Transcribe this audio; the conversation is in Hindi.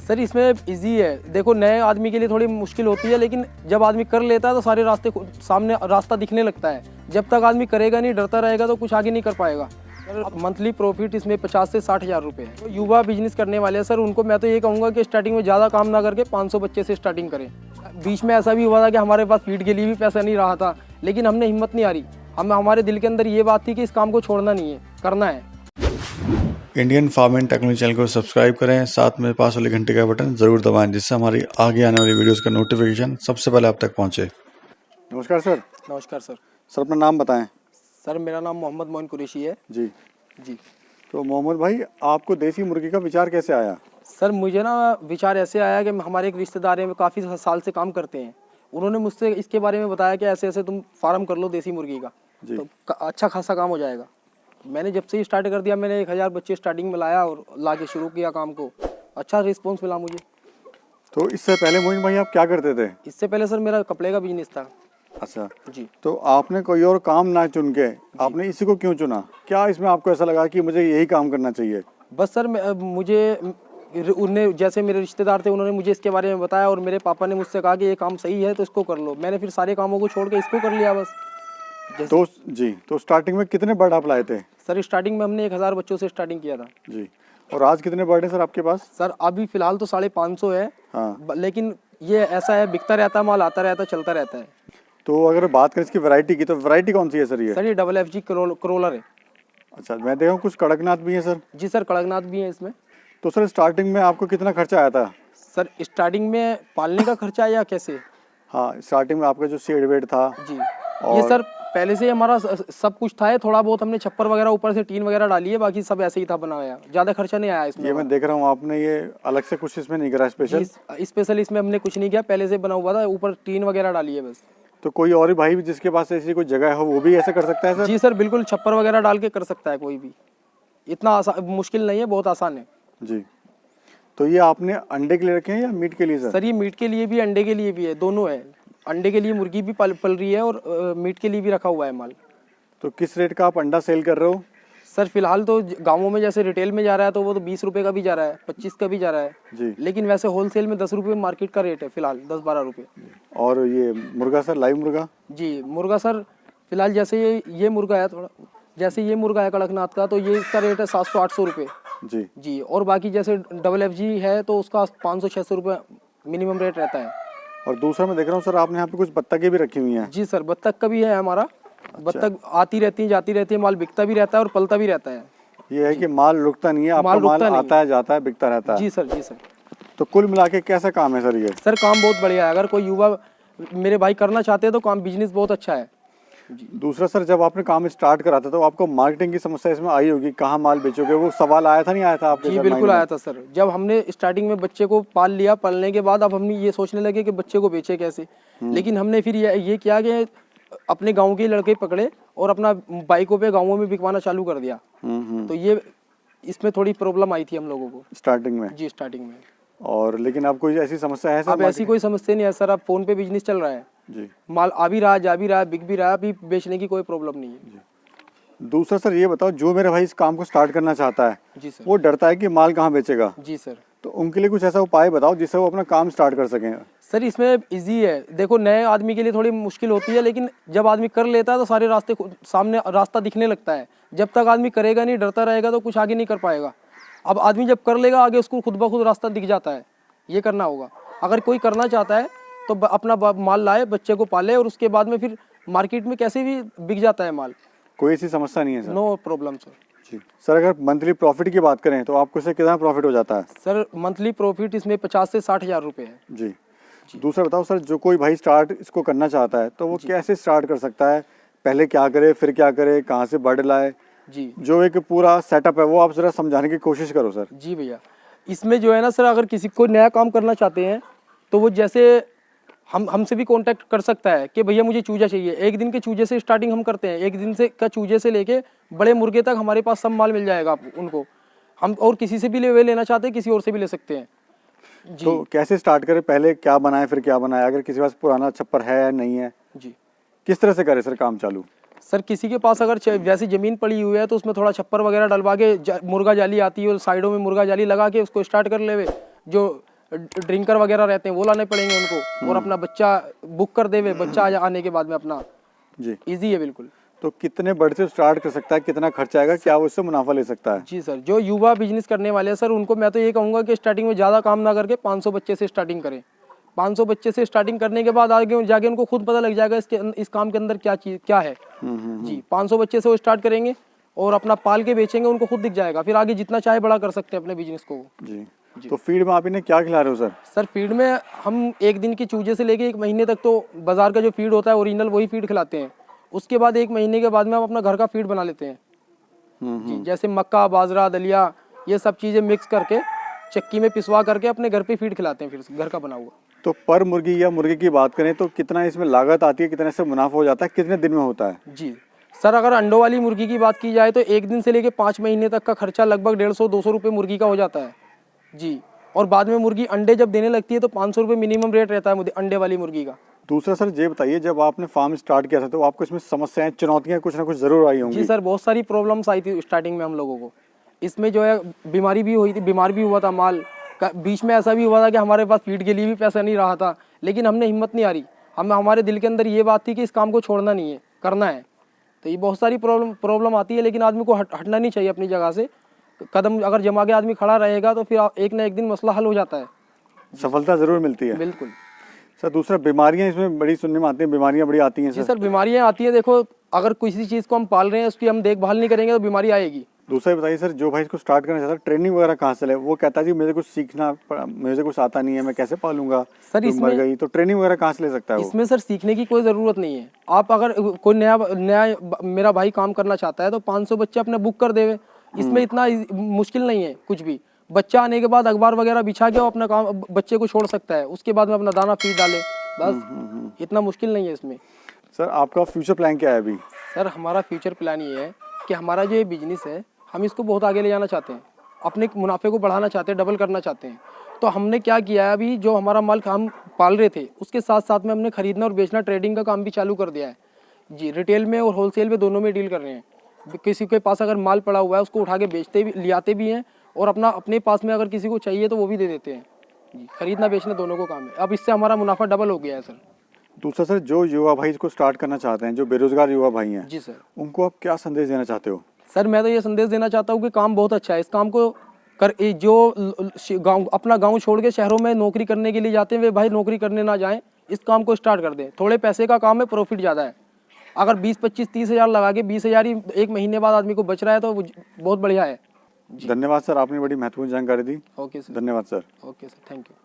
सर इसमें इजी है, देखो नए आदमी के लिए थोड़ी मुश्किल होती है, लेकिन जब आदमी कर लेता है तो सारे रास्ते सामने रास्ता दिखने लगता है। जब तक आदमी करेगा नहीं, डरता रहेगा, तो कुछ आगे नहीं कर पाएगा। सर मंथली प्रॉफिट इसमें 50 से 60 हज़ार रुपये है। तो युवा बिजनेस करने वाले हैं सर, उनको मैं तो ये कहूँगा कि स्टार्टिंग में ज़्यादा काम ना करके 500 बच्चे से स्टार्टिंग करें। बीच में ऐसा भी हुआ था कि हमारे पास फीड के लिए भी पैसा नहीं रहा था, लेकिन हमने हिम्मत नहीं हारी। हमारे दिल के अंदर ये बात थी कि इस काम को छोड़ना नहीं है, करना है। Indian farm and technology channel को सब्सक्राइब करें, साथ में पास वाले घंटे का बटन जरूर दबाएं, जिससे हमारी आगे आने वाली वीडियोस का नोटिफिकेशन सबसे पहले आप तक पहुंचे। नमस्कार सर। नमस्कार सर। सर अपना नाम बताएं। सर मेरा नाम मोहम्मद मोइन कुरैशी है। जी जी। तो मोहम्मद भाई, आपको देसी मुर्गी का विचार कैसे आया? सर मुझे ना विचार ऐसे आया कि हमारे एक रिश्तेदार हैं, काफ़ी साल से काम करते हैं। उन्होंने मुझसे इसके बारे में बताया कि ऐसे ऐसे तुम फार्म कर लो देसी मुर्गी का, तो अच्छा खासा काम हो जाएगा। मैंने जब से ही स्टार्ट कर दिया, मैंने 1000 बच्चे स्टार्टिंग में लाया और लाके शुरू किया काम को। अच्छा रिस्पॉन्स मिला मुझे। तो इससे पहले मोइन भाई आप क्या करते थे? इससे पहले सर मेरा कपड़े का बिजनेस था। अच्छा जी। तो आपने कोई और काम ना चुन के आपने इसी को क्यों चुना? क्या इसमें आपको ऐसा लगा कि मुझे यही काम करना चाहिए? बस सर मुझे उन्हें, जैसे मेरे रिश्तेदार थे, उन्होंने मुझे इसके बारे में बताया और मेरे पापा ने मुझसे कहा कि ये काम सही है तो इसको कर लो। मैंने फिर सारे कामों को छोड़ के इसको कर लिया बस। तो जी, तो स्टार्टिंग में कितने बर्ड आप लाए थे? सर स्टार्टिंग में हमने 1000 बच्चों से स्टार्टिंग किया था। जी। और आज कितने बर्ड हैं सर आपके पास? सर अभी फिलहाल तो 550 है। हाँ। लेकिन ये ऐसा है, बिकता रहता है माल, आता रहता है, चलता रहता है। तो अगर बात करें इसकी वैरायटी की, तो वैरायटी कौन सी है सर ये? सर ये FFG क्रोलर है। अच्छा, मैं देखा हूँ कुछ कड़कनाथ भी है सर। जी सर, कड़कनाथ भी है इसमें। तो सर स्टार्टिंग में आपको कितना खर्चा आया था? सर स्टार्टिंग में पालने का खर्चा या कैसे? हाँ, स्टार्टिंग में आपका जो सीड वेट था। जी। ये सर पहले से हमारा सब कुछ था, थोड़ा बहुत हमने छप्पर वगैरह ऊपर से टीन वगैरह डाली है, बाकी सब ऐसे ही था बनाया, ज़्यादा खर्चा नहीं आया इसमें। ये मैं देख रहा हूँ आपने ये अलग से कुछ इसमें नहीं करा स्पेशल? स्पेशल इसमें हमने कुछ नहीं किया, पहले से बना हुआ था, ऊपर टीन वगैरह डाली है बस। तो कोई और भाई भी जिसके पास ऐसी कोई जगह हो वो भी ऐसे कर सकता है सर? जी सर बिल्कुल, छप्पर वगैरह डाल के कर सकता है कोई भी। इतना मुश्किल नहीं है, बहुत आसान है। जी। तो ये आपने अंडे के लिए रखे हैं या मीट के लिए सर? सर ये मीट के लिए भी, अंडे के लिए भी है, दोनों है। अंडे के लिए मुर्गी भी पल रही है और मीट के लिए भी रखा हुआ है माल। तो किस रेट का आप अंडा सेल कर रहे हो? सर फिलहाल तो गांवों में जैसे रिटेल में जा रहा है तो वो तो 20 रुपये का भी जा रहा है, 25 का भी जा रहा है जी। लेकिन वैसे होलसेल में 10 रुपये मार्केट का रेट है फिलहाल, 10-12 रुपये। और ये मुर्गा सर, लाइव मुर्गा? जी मुर्गा सर फिलहाल जैसे ये मुर्गा है, थोड़ा जैसे ये मुर्गा है कड़कनाथ का, तो ये इसका रेट है 700-800 रुपये। जी जी। और बाकी जैसे FFG है तो उसका 500-600 रुपये मिनिमम रेट रहता है। और दूसरा मैं देख रहा हूँ सर, आपने यहाँ पे कुछ बत्तखें भी रखी हुई हैं। जी सर, बत्तख का भी है हमारा। बत्तख आती रहती है, जाती रहती है, माल बिकता भी रहता है और पलता भी रहता है। ये है कि माल रुकता नहीं है, आपका माल आता है जाता है, बिकता रहता है। जी सर। जी सर। तो कुल मिला के कैसा काम है सर ये? सर काम बहुत बढ़िया है, अगर कोई युवा मेरे भाई करना चाहते हैं तो काम बिजनेस बहुत अच्छा है। दूसरा सर, जब आपने काम स्टार्ट करा था तो आपको मार्केटिंग की समस्या इसमें आई होगी, कहाँ माल बेचोगे, वो सवाल आया था नहीं आया था आपके? जी बिल्कुल आया था सर। जब हमने स्टार्टिंग में बच्चे को पाल लिया, पालने के बाद अब हम ये सोचने लगे कि बच्चे को बेचे कैसे। लेकिन हमने फिर ये किया कि अपने गाँव के लड़के पकड़े और अपना बाइकों पे गाँवों में बिकवाना चालू कर दिया। तो ये इसमें थोड़ी प्रॉब्लम आई थी हम लोगों को स्टार्टिंग में। जी स्टार्टिंग में। और लेकिन अब कोई ऐसी समस्या है सर? अब ऐसी कोई समस्या नहीं है सर, अब फोन पे बिजनेस चल रहा है जी। माल आ भी रहा है, जा भी रहा है, बिक भी रहा है, अभी बेचने की कोई प्रॉब्लम नहीं है जी। दूसरा सर ये बताओ, जो मेरा भाई इस काम को स्टार्ट करना चाहता है जी सर, वो डरता है कि माल कहाँ बेचेगा। जी सर। तो उनके लिए कुछ ऐसा उपाय बताओ जिससे वो अपना काम स्टार्ट कर सकें। सर इसमें इजी है, देखो नए आदमी के लिए थोड़ी मुश्किल होती है, लेकिन जब आदमी कर लेता है तो सारे रास्ते सामने रास्ता दिखने लगता है। जब तक आदमी करेगा नहीं, डरता रहेगा, तो कुछ आगे नहीं कर पाएगा। अब आदमी जब कर लेगा, आगे उसको खुद ब खुद रास्ता दिख जाता है। ये करना होगा। अगर कोई करना चाहता है तो अपना माल लाए, बच्चे को पाले और उसके बाद में फिर मार्केट में कैसे भी बिक जाता है माल। कोई ऐसी समस्या नहीं है सर? No problem sir. जी सर, अगर मंथली प्रॉफिट की बात करें तो आपको इससे कितना प्रॉफिट हो जाता है? सर मंथली प्रॉफिट इसमें 50 से 60 हज़ार रुपये है। जी। दूसरा बताओ सर, जो कोई भाई स्टार्ट इसको करना चाहता है तो वो कैसे स्टार्ट कर सकता है? पहले क्या करे, फिर क्या करे, कहाँ से बर्ड लाए? जी, जो एक पूरा सेटअप है वो आप जरा समझाने की कोशिश करो सर। जी भैया, इसमें जो है ना सर, अगर किसी को नया काम करना चाहते हैं तो वो जैसे हमसे भी कांटेक्ट कर सकता है कि भैया मुझे चूजा चाहिए। एक दिन के चूजे से स्टार्टिंग हम करते हैं, एक दिन से का चूजे से लेके बड़े मुर्गे तक हमारे पास सब माल मिल जाएगा उनको। हम और किसी से भी लेना चाहते हैं, किसी और से भी ले सकते हैं जी। तो कैसे स्टार्ट करें, पहले क्या बनाए फिर क्या बनाए? अगर किसी के पास पुराना छप्पर है या नहीं है जी, किस तरह से करे सर काम चालू? सर किसी के पास अगर वैसी ज़मीन पड़ी हुई है तो उसमें थोड़ा छप्पर वगैरह डलवा के मुर्गा जाली आती है और साइडों में मुर्गा जाली लगा के उसको स्टार्ट कर लेवे। जो ड्रिंकर वगैरह रहते हैं वो लाने पड़ेंगे उनको, और अपना बच्चा बुक कर देवे, बच्चा आने के बाद में अपना जी ईजी है बिल्कुल। तो कितने बड़े से स्टार्ट कर सकता है, कितना खर्चा आएगा, क्या वो इससे मुनाफा ले सकता है? जी सर, जो युवा बिजनेस करने वाले हैं सर, उनको मैं तो ये कहूँगा कि स्टार्टिंग में ज़्यादा काम ना करके 500 बच्चे से स्टार्टिंग करें। 500 बच्चे से स्टार्टिंग करने के बाद आगे जाके उनको खुद पता लग जाएगा इस काम के अंदर क्या चीज़ क्या है। जी 500 बच्चे से वो स्टार्ट करेंगे और अपना पाल के बेचेंगे, उनको खुद दिख जाएगा, फिर आगे जितना चाहे बड़ा कर सकते हैं अपने बिजनेस को। जी तो फीड में आप इन्हें क्या खिला रहे हो सर? सर फीड में हम एक दिन की चूजे से लेके 1 महीने तक तो बाजार का जो फीड होता है ओरिजिनल वही फीड खिलाते हैं। उसके बाद 1 महीने के बाद में हम अपना घर का फीड बना लेते हैं। जी जैसे मक्का, बाजरा, दलिया, ये सब चीज़ें मिक्स करके चक्की में पिसवा करके अपने घर पे फीड खिलाते हैं, फिर घर का बना हुआ। तो पर मुर्गी या मुर्गी की बात करें तो कितना इसमें लागत आती है, कितने से मुनाफा हो जाता है, कितने दिन में होता है? जी सर, अगर अंडों वाली मुर्गी की बात की जाए तो 1 दिन से लेके 5 महीने तक का खर्चा लगभग 150-200 रुपये मुर्गी का हो जाता है। जी, और बाद में मुर्गी अंडे जब देने लगती है तो 500 रुपये मिनिमम रेट रहता है अंडे वाली मुर्गी का। दूसरा सर ये बताइए, जब आपने फार्म स्टार्ट किया था तो आपको इसमें समस्याएं, चुनौतियां कुछ ना कुछ जरूर आई होंगी? जी सर, बहुत सारी प्रॉब्लम्स आई थी स्टार्टिंग में हम लोगों को। इसमें जो है बीमारी भी हुई थी, बीमार भी हुआ था माल। बीच में ऐसा भी हुआ था कि हमारे पास फीड के लिए भी पैसा नहीं रहा था, लेकिन हमने हिम्मत नहीं हारी। हमारे दिल के अंदर ये बात थी कि इस काम को छोड़ना नहीं है, करना है। तो ये बहुत सारी प्रॉब्लम आती है, लेकिन आदमी को हटना नहीं चाहिए अपनी जगह से। कदम अगर जमा के आदमी खड़ा रहेगा तो फिर एक ना एक दिन मसला हल हो जाता है, सफलता जरूर मिलती है। बिल्कुल सर दूसरा, बीमारियां इसमें बड़ी सुनने में आती हैं, बीमारियां बड़ी आती हैं जी सर, बीमारियां आती हैं। देखो, अगर किसी चीज़ को हम पाल रहे हैं, उसकी हम देखभाल नहीं करेंगे तो बीमारी आएगी। दूसरा बताइए सर, जो भाई इसको स्टार्ट करना चाहता है, ट्रेनिंग वगैरह कहाँ से ले? वो कहता है जी मुझे कुछ सीखना, मुझे कुछ आता नहीं है, मैं कैसे पालूंगा? सर तो मर गई, तो ट्रेनिंग वगैरह कहाँ से ले सकता है वो? इसमें सर सीखने की कोई ज़रूरत नहीं है। आप अगर कोई नया मेरा भाई काम करना चाहता है तो 500 बच्चे अपने बुक कर देवे। इसमें इतना मुश्किल नहीं है कुछ भी। बच्चा आने के बाद अखबार वगैरह बिछा के वो अपना काम बच्चे को छोड़ सकता है, उसके बाद में अपना दाना फीड डाले, बस। इतना मुश्किल नहीं है इसमें। सर आपका फ्यूचर प्लान क्या है अभी? सर हमारा फ्यूचर प्लान ये है कि हमारा जो ये बिजनेस है, हम इसको बहुत आगे ले जाना चाहते हैं, अपने मुनाफे को बढ़ाना चाहते हैं, डबल करना चाहते हैं। तो हमने क्या किया है, अभी जो हमारा माल हम पाल रहे थे उसके साथ साथ में हमने खरीदना और बेचना, ट्रेडिंग का काम भी चालू कर दिया है। जी, रिटेल में और होलसेल में दोनों में डील कर रहे हैं। किसी के पास अगर माल पड़ा हुआ है उसको उठा के बेचते भी, लियाते भी हैं, और अपने पास में अगर किसी को चाहिए तो वो भी दे देते हैं। जी, खरीदना बेचना दोनों को काम है। अब इससे हमारा मुनाफा डबल हो गया है सर। दूसरा सर, जो युवा भाई इसको स्टार्ट करना चाहते हैं, जो बेरोजगार युवा भाई हैं, जी सर, उनको आप क्या संदेश देना चाहते हो? सर मैं तो ये संदेश देना चाहता हूँ कि काम बहुत अच्छा है। इस काम को अपना गांव छोड़ के शहरों में नौकरी करने के लिए जाते हैं, वे भाई नौकरी करने ना जाएं, इस काम को स्टार्ट कर दें। थोड़े पैसे का काम है, प्रॉफिट ज़्यादा है। अगर 20, 25, 30 हज़ार लगा के 20 हज़ार ही 1 महीने बाद आदमी को बच रहा है तो बहुत बढ़िया है। धन्यवाद सर, आपने बड़ी महत्वपूर्ण जानकारी दी। ओके सर, धन्यवाद sir. Okay sir, thank you.